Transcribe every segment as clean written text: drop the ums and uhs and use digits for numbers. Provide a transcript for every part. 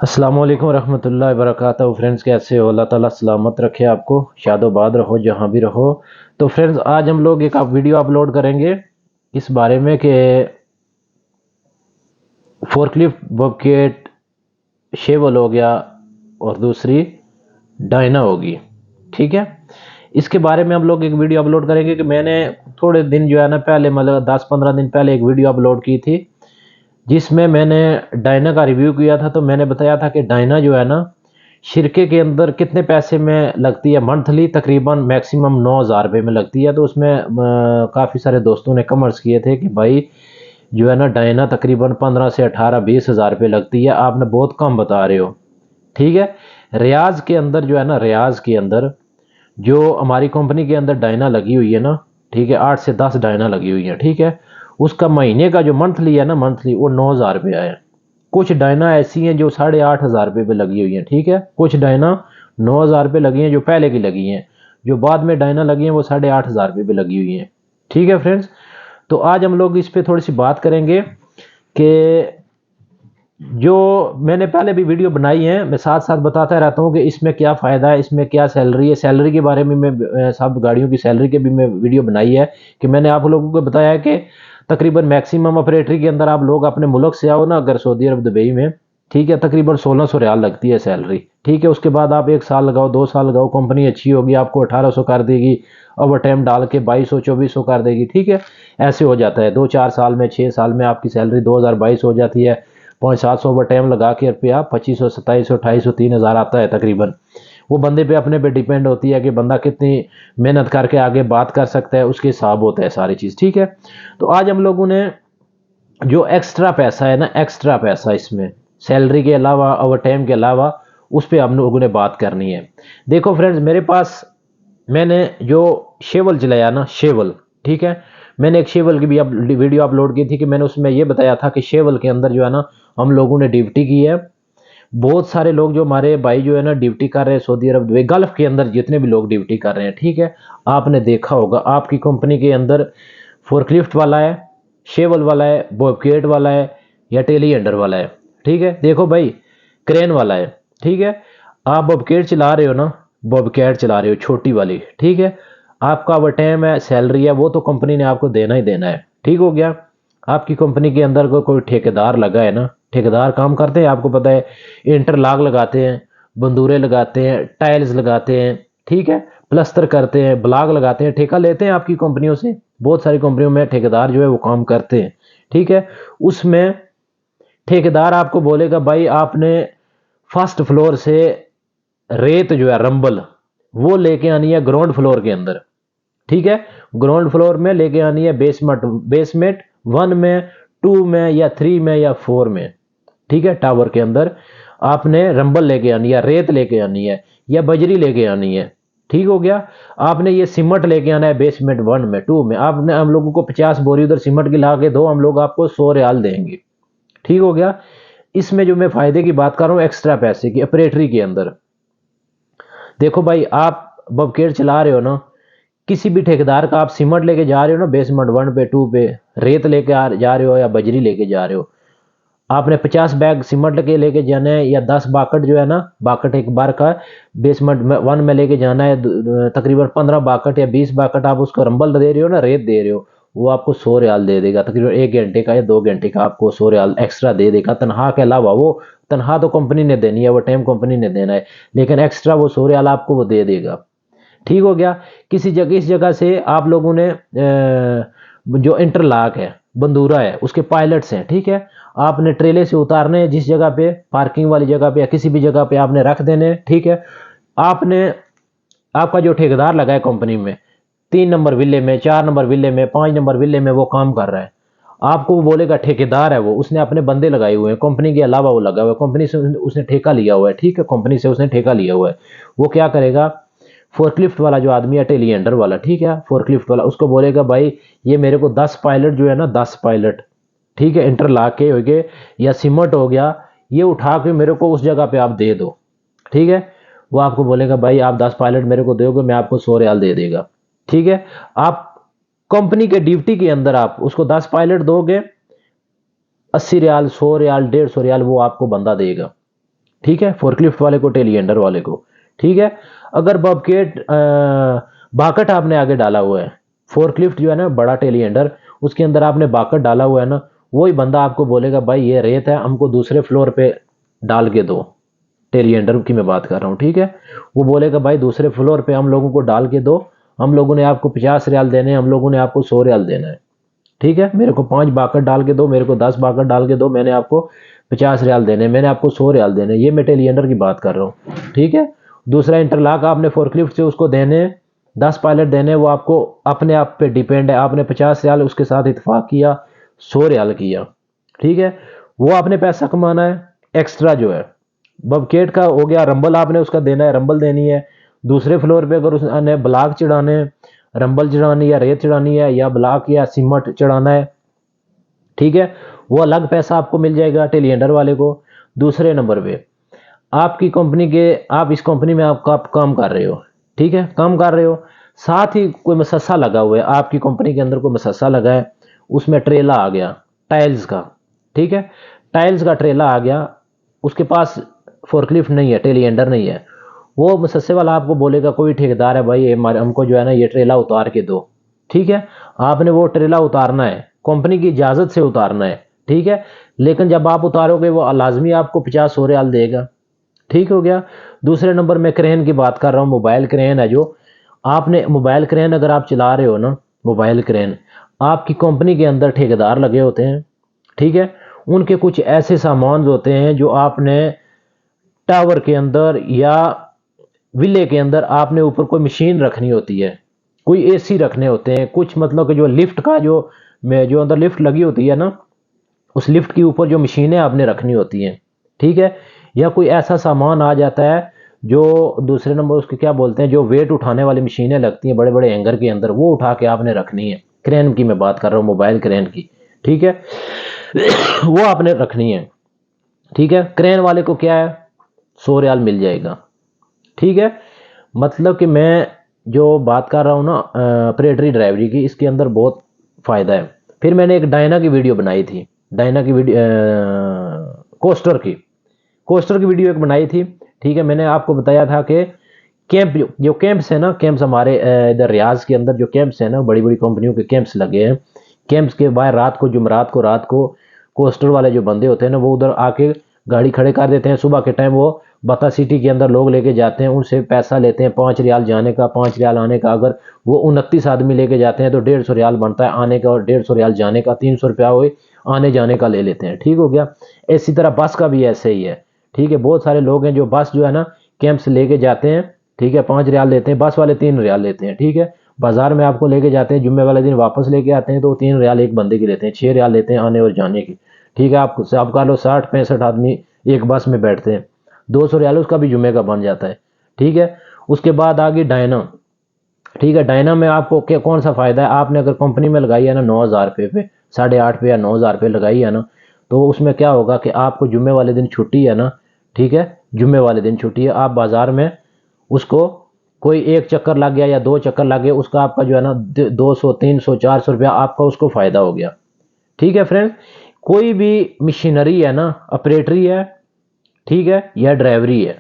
अस्सलाम वालेकुम रहमतुल्लाहि वबरकातुहू। फ्रेंड्स, कैसे हो? अल्लाह ताला सलामत रखे आपको, शादोबाद रहो जहाँ भी रहो। तो फ्रेंड्स, आज हम लोग एक वीडियो अपलोड करेंगे इस बारे में कि फोर्कलिफ्ट बकेट शेवल हो गया और दूसरी डायना होगी। ठीक है, इसके बारे में हम लोग एक वीडियो अपलोड करेंगे कि मैंने थोड़े दिन जो है ना पहले, मतलब 10-15 दिन पहले एक वीडियो अपलोड की थी जिसमें मैंने डायना का रिव्यू किया था। तो मैंने बताया था कि डायना जो है ना शिरके के अंदर कितने पैसे में लगती है मंथली, तकरीबन मैक्सिमम 9,000 रुपये में लगती है। तो उसमें काफ़ी सारे दोस्तों ने कमेंट्स किए थे कि भाई जो है ना डायना तकरीबन 15 से 18-20 हज़ार रुपये लगती है, आपने बहुत कम बता रहे हो। ठीक है, रियाज के अंदर जो है ना, रियाज के अंदर जो हमारी कंपनी के अंदर डायना लगी हुई है ना, ठीक है, 8 से 10 डायना लगी हुई है। ठीक है, उसका महीने का जो मंथली है ना, मंथली वो 9,000 रुपया है। कुछ डायना ऐसी हैं जो 8,500 रुपये पे लगी हुई हैं। ठीक है, कुछ डायना 9,000 रुपये लगी हैं जो पहले की लगी हैं, जो बाद में डायना लगी हैं वो 8,500 रुपये पे लगी हुई हैं। ठीक है फ्रेंड्स, तो आज हम लोग इस पे थोड़ी सी बात करेंगे कि जो मैंने पहले भी वीडियो बनाई है, मैं साथ साथ बताता रहता हूँ कि इसमें क्या फ़ायदा है, इसमें क्या सैलरी है। सैलरी के बारे में मैं सब गाड़ियों की सैलरी के भी मैं वीडियो बनाई है कि मैंने आप लोगों को बताया है कि तकरीबन मैक्सिमम ऑपरेटरी के अंदर आप लोग अपने मुल्क से आओ ना, अगर सऊदी अरब दुबई में, ठीक है, तकरीबन 1,600 रियाल लगती है सैलरी। ठीक है, उसके बाद आप 1 साल लगाओ, 2 साल लगाओ, कंपनी अच्छी होगी, आपको 1,800 कर देगी, ओवर टाइम डाल के 2,200-2,400 कर देगी। ठीक है, ऐसे हो जाता है। 2-4 साल में, 6 साल में आपकी सैलरी 2,022 हो जाती है। 500-700 ओवर टाइम लगा के रुपया 2,500, 2,700, 2,800, 3,000 आता है तकरीबन। वो बंदे पे अपने पे डिपेंड होती है कि बंदा कितनी मेहनत करके आगे बात कर सकता है, उसके हिसाब होता है सारी चीज़। ठीक है, तो आज हम लोगों ने जो एक्स्ट्रा पैसा है ना, एक्स्ट्रा पैसा इसमें सैलरी के अलावा, ओवर टाइम के अलावा, उस पर हम लोगों ने बात करनी है। देखो फ्रेंड्स, मेरे पास मैंने जो शेवल चलाया ना, शेवल, ठीक है, मैंने एक शेवल की भी वीडियो अपलोड की थी कि मैंने उसमें ये बताया था कि शेवल के अंदर जो है ना हम लोगों ने ड्यूटी की है। बहुत सारे लोग जो हमारे भाई जो है ना ड्यूटी कर रहे हैं सऊदी अरब, दुबई, गल्फ के अंदर जितने भी लोग ड्यूटी कर रहे हैं, ठीक है, आपने देखा होगा आपकी कंपनी के अंदर फोर्कलिफ्ट वाला है, शेवल वाला है, बॉबकेट वाला है या टेली एंडर वाला है। ठीक है, देखो भाई, क्रेन वाला है। ठीक है, आप बॉबकेट चला रहे हो ना, बॉबकेट चला रहे हो छोटी वाली, ठीक है, आपका वो टाइम है, सैलरी है, वो तो कंपनी ने आपको देना ही देना है। ठीक हो गया, आपकी कंपनी के अंदर कोई ठेकेदार लगा है ना, ठेकेदार काम करते हैं, आपको पता है, इंटरलॉक लगाते हैं, बंदूरे लगाते हैं, टाइल्स लगाते हैं, ठीक है, प्लस्तर करते हैं, ब्लॉक लगाते हैं, ठेका लेते हैं आपकी कंपनियों से। बहुत सारी कंपनियों में ठेकेदार जो है वो काम करते हैं। ठीक है, उसमें ठेकेदार आपको बोलेगा भाई आपने फर्स्ट फ्लोर से रेत जो है रंबल वो लेके आनी है ग्राउंड फ्लोर के अंदर। ठीक है, ग्राउंड फ्लोर में लेके आनी है, बेसमेंट बेसमेंट 1 में, 2 में या 3 में या 4 में। ठीक है, टावर के अंदर आपने रंबल लेके आनी है, रेत लेके आनी है या बजरी लेके आनी है। ठीक हो गया, आपने ये सीमेंट लेके आना है बेसमेंट 1 में, 2 में, आपने हम लोगों को 50 बोरी उधर सीमेंट की ला के दो, हम लोग आपको 100 रियाल देंगे। ठीक हो गया, इसमें जो मैं फायदे की बात कर रहा हूँ एक्स्ट्रा पैसे की, ऑपरेटरी के अंदर देखो भाई, आप बबकेट चला रहे हो ना, किसी भी ठेकेदार का आप सीमेंट लेके जा रहे हो ना, बेसमेंट 1 पे, 2 पे, रेत लेके जा रहे हो या बजरी लेके जा रहे हो, आपने 50 बैग सीमेंट के लेके जाना है या 10 बाकट जो है ना, बाकट एक बार का बेसमेंट में 1 में लेके जाना है, तकरीबन 15 बाकट या 20 बाकट आप उसको रंबल दे रहे हो ना, रेत दे रहे हो, वो आपको 100 रियाल दे देगा। तकरीबन 1 घंटे का या 2 घंटे का आपको 100 रियाल एक्स्ट्रा दे देगा तनख्वाह के अलावा। वो तनख्वाह तो कंपनी ने देनी है, वो टाइम कंपनी ने देना है, लेकिन एक्स्ट्रा वो 100 रियाल आपको वो दे देगा। ठीक हो गया, किसी जगह, इस जगह से आप लोगों ने जो इंटरलॉक है, बंदूरा है, उसके पायलट्स हैं, ठीक है, आपने ट्रेले से उतारने हैं, जिस जगह पे पार्किंग वाली जगह पे या किसी भी जगह पे आपने रख देने। ठीक है, आपने, आपका जो ठेकेदार लगा है कंपनी में, 3 नंबर विले में, 4 नंबर विले में, 5 नंबर विले में वो काम कर रहा है, आपको वो बोलेगा, ठेकेदार है वो, उसने अपने बंदे लगाए हुए हैं, कंपनी के अलावा वो लगा हुआ है, कंपनी से उसने ठेका लिया हुआ है। ठीक है, कंपनी से उसने ठेका लिया हुआ है। वो क्या करेगा, फोर्कलिफ्ट वाला जो आदमी है, टेलीएंडर वाला, ठीक है, फोर्कलिफ्ट वाला, उसको बोलेगा भाई ये मेरे को 10 पायलट जो है ना, 10 पायलट, ठीक है, इंटरलॉक के हो गए या सीमेंट हो गया, ये उठा के मेरे को उस जगह पे आप दे दो। ठीक है, वो आपको बोलेगा भाई आप 10 पायलट मेरे को दोगे, मैं आपको 100 रियाल दे देगा। ठीक है, आप कंपनी के ड्यूटी के अंदर आप उसको 10 पायलट दोगे, 80 रियाल, 100 रियाल, 150 रियाल वो आपको बंदा देगा। ठीक है, फोर्कलिफ्ट वाले को, टेलीहैंडलर वाले को। ठीक है, अगर बकेट बाकट आपने आगे डाला हुआ है, फोर्कलिफ्ट जो है ना बड़ा टेलीहैंडलर, उसके अंदर आपने बाकट डाला हुआ है ना, वही बंदा आपको बोलेगा भाई ये रेत है, हमको दूसरे फ्लोर पे डाल के दो। टेलीहैंडलर की मैं बात कर रहा हूँ। ठीक है, वो बोलेगा भाई दूसरे फ्लोर पे हम लोगों को डाल के दो, हम लोगों ने आपको 50 रियाल देने हैं, हम लोगों ने आपको 100 रियाल देना है। ठीक है, मेरे को 5 बाकट डाल के दो, मेरे को 10 बाकट डाल के दो, मैंने आपको 50 रियाल देने, मैंने आपको 100 रियाल देने। ये मैं टेलीहैंडलर की बात कर रहा हूँ। ठीक है, दूसरा इंटरलॉक आपने फोर्कलिफ्ट से उसको देने, 10 पायलट देने, वो आपको अपने आप पे डिपेंड है। आपने 50 रियाल उसके साथ इतफाक किया, 100 रियाल किया। ठीक है, वो आपने पैसा कमाना है एक्स्ट्रा जो है। बकेट का हो गया, रंबल आपने उसका देना है, रंबल देनी है। दूसरे फ्लोर पे अगर उसने ब्लॉक चढ़ाने, रंबल चढ़ानी या रेत चढ़ानी है, या ब्लॉक या सीमेंट चढ़ाना है, ठीक है, वो अलग पैसा आपको मिल जाएगा टेलीहैंडलर वाले को। दूसरे नंबर पे आपकी कंपनी के, आप इस कंपनी में आप काम कर रहे हो, ठीक है, काम कर रहे हो, साथ ही कोई मसस्सा लगा हुआ है, आपकी कंपनी के अंदर कोई मसस्सा लगा है, उसमें ट्रेला आ गया टाइल्स का। ठीक है, टाइल्स का ट्रेला आ गया, उसके पास फोर्कलिफ्ट नहीं है, टेलीहैंडलर नहीं है, वो मसस्से वाला आपको बोलेगा कोई ठेकेदार है भाई, ये हमको जो है ना ये ट्रेला उतार के दो। ठीक है, आपने वो ट्रेला उतारना है, कंपनी की इजाजत से उतारना है। ठीक है, लेकिन जब आप उतारोगे वो लाजमी आपको 50 रियाल देगा। ठीक हो गया। दूसरे नंबर में क्रेन की बात कर रहा हूँ, मोबाइल क्रेन है जो आपने, मोबाइल क्रेन अगर आप चला रहे हो ना, मोबाइल क्रेन आपकी कंपनी के अंदर ठेकेदार लगे होते हैं। ठीक है, उनके कुछ ऐसे सामान होते हैं जो आपने टावर के अंदर या विले के अंदर आपने ऊपर कोई मशीन रखनी होती है, कोई एसी रखने होते हैं, कुछ मतलब कि जो लिफ्ट का जो अंदर लिफ्ट लगी होती है ना, उस लिफ्ट के ऊपर जो मशीनें आपने रखनी होती हैं। ठीक है, या कोई ऐसा सामान आ जाता है जो दूसरे नंबर उसके क्या बोलते हैं, जो वेट उठाने वाली मशीनें लगती हैं बड़े बड़े हैंगर के अंदर, वो उठा के आपने रखनी है। क्रेन की मैं बात कर रहा हूँ, मोबाइल क्रेन की। ठीक है, वो आपने रखनी है। ठीक है, क्रेन वाले को क्या है, 100 रियाल मिल जाएगा। ठीक है, मतलब कि मैं जो बात कर रहा हूँ ना ऑपरेटरी ड्राइवरी की, इसके अंदर बहुत फ़ायदा है। फिर मैंने एक डायना की वीडियो बनाई थी, डायना की वीडियो कोस्टर की वीडियो एक बनाई थी। ठीक है, मैंने आपको बताया था कि कैंप जो कैंप्स है ना, कैंप्स हमारे इधर रियाज के अंदर जो कैंप्स है ना, बड़ी बड़ी कंपनियों के कैंप्स लगे हैं। कैंप्स के बाहर रात को, जुमरात को रात को कोस्टर वाले जो बंदे होते हैं ना, वो उधर आके गाड़ी खड़े कर देते हैं। सुबह के टाइम वो बता सिटी के अंदर लोग लेके जाते हैं, उनसे पैसा लेते हैं, 5 रियाल जाने का, 5 रियाल आने का। अगर वो 29 आदमी लेके जाते हैं तो 150 रियाल बनता है आने का, और 150 रियाल जाने का, 300 रुपया हुए आने जाने का ले लेते हैं। ठीक हो गया। इसी तरह बस का भी ऐसे ही है। ठीक है, बहुत सारे लोग हैं जो बस जो है ना कैंप से लेके जाते हैं। ठीक है, 5 रियाल लेते हैं, बस वाले 3 रियाल लेते हैं। ठीक है, बाजार में आपको लेके जाते हैं, जुम्मे वाले दिन वापस लेके आते हैं, तो 3 रियाल एक बंदे की लेते हैं, 6 रियाल लेते हैं आने और जाने की। ठीक है, आप कह लो 60-65 आदमी एक बस में बैठते हैं, 200 रियाल उसका भी जुम्मे का बन जाता है। ठीक है, उसके बाद आ गई डायना। ठीक है, डायना में आपको क्या कौन सा फ़ायदा है, आपने अगर कंपनी में लगाई है ना 9,000 रुपये पे, 8,500 पे या 9,000 रुपये लगाई है ना, तो उसमें क्या होगा कि आपको जुम्मे वाले दिन छुट्टी है ना। ठीक है, जुम्मे वाले दिन छुट्टी है, आप बाज़ार में उसको कोई एक चक्कर लग गया या 2 चक्कर लग गए, उसका आपका जो है ना 200, 300, 400 रुपया आपका उसको फ़ायदा हो गया। ठीक है फ्रेंड, कोई भी मशीनरी है ना, ऑपरेटरी है, ठीक है, या ड्राइवरी है,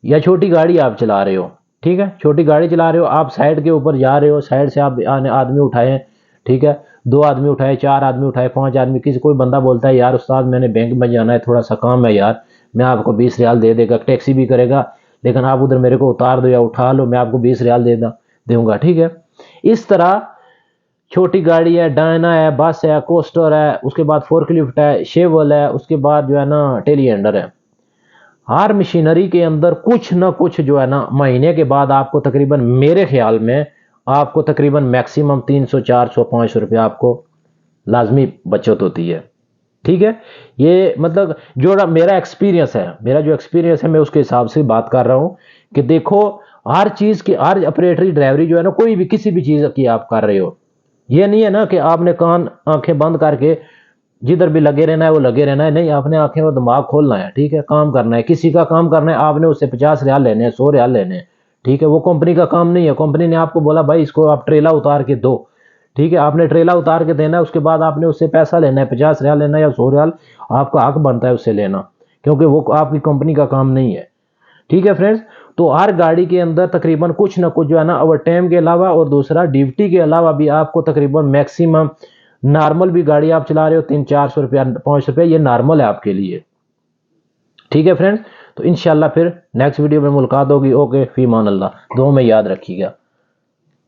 या छोटी गाड़ी आप चला रहे हो। ठीक है, छोटी गाड़ी चला रहे हो, आप साइड के ऊपर जा रहे हो, साइड से आप आदमी उठाए। ठीक है, 2 आदमी उठाए, 4 आदमी उठाए, 5 आदमी, किसी कोई बंदा बोलता है यार उस्ताद मैंने बैंक में जाना है, थोड़ा सा काम है यार, मैं आपको 20 रियाल दे देगा, टैक्सी भी करेगा, लेकिन आप उधर मेरे को उतार दो या उठा लो, मैं आपको 20 रियाल दूंगा। ठीक है, इस तरह छोटी गाड़ी है, डायना है, बस है, कोस्टर है, उसके बाद फोर्कलिफ्ट है, शेवल है, उसके बाद जो है ना टेलीहैंडलर है। हर मशीनरी के अंदर कुछ ना कुछ जो है ना, महीने के बाद आपको तकरीबन, मेरे ख्याल में आपको तकरीबन मैक्सिमम 300, 400, 500 रुपया आपको लाजमी बचत होती है। ठीक है, ये मतलब जो मेरा एक्सपीरियंस है, मेरा जो एक्सपीरियंस है मैं उसके हिसाब से बात कर रहा हूँ कि देखो हर चीज़ की, हर ऑपरेटरी ड्राइवरी जो है ना, कोई भी किसी भी चीज़ की आप कर रहे हो, ये नहीं है ना कि आपने कान आंखें बंद करके जिधर भी लगे रहना है वो लगे रहना है। नहीं, आपने आंखें और दिमाग खोलना है। ठीक है, काम करना है, किसी का काम करना है, आपने उससे 50 रियाल लेने हैं, 100 रियाल लेने हैं। ठीक है, वो कंपनी का काम नहीं है। कंपनी ने आपको बोला भाई इसको आप ट्रेला उतार के दो। ठीक है, आपने ट्रेला उतार के देना है, उसके बाद आपने उससे पैसा लेना है, 50 रियाल लेना है या 100 रियाल, आपका हक बनता है उससे लेना। क्योंकि वो आपकी कंपनी का काम नहीं है। ठीक है फ्रेंड्स, तो हर गाड़ी के अंदर तकरीबन कुछ ना कुछ जो है ना ओवर टाइम के अलावा और दूसरा ड्यूटी के अलावा भी आपको तकरीबन मैक्सिमम, नॉर्मल भी गाड़ी आप चला रहे हो 300-400 रुपया 500 रुपया ये नॉर्मल है आपके लिए। ठीक है फ्रेंड्स, तो इंशाल्लाह फिर नेक्स्ट वीडियो में मुलाकात होगी। ओके, फी मान अल्लाह, दुआ में याद रखिएगा।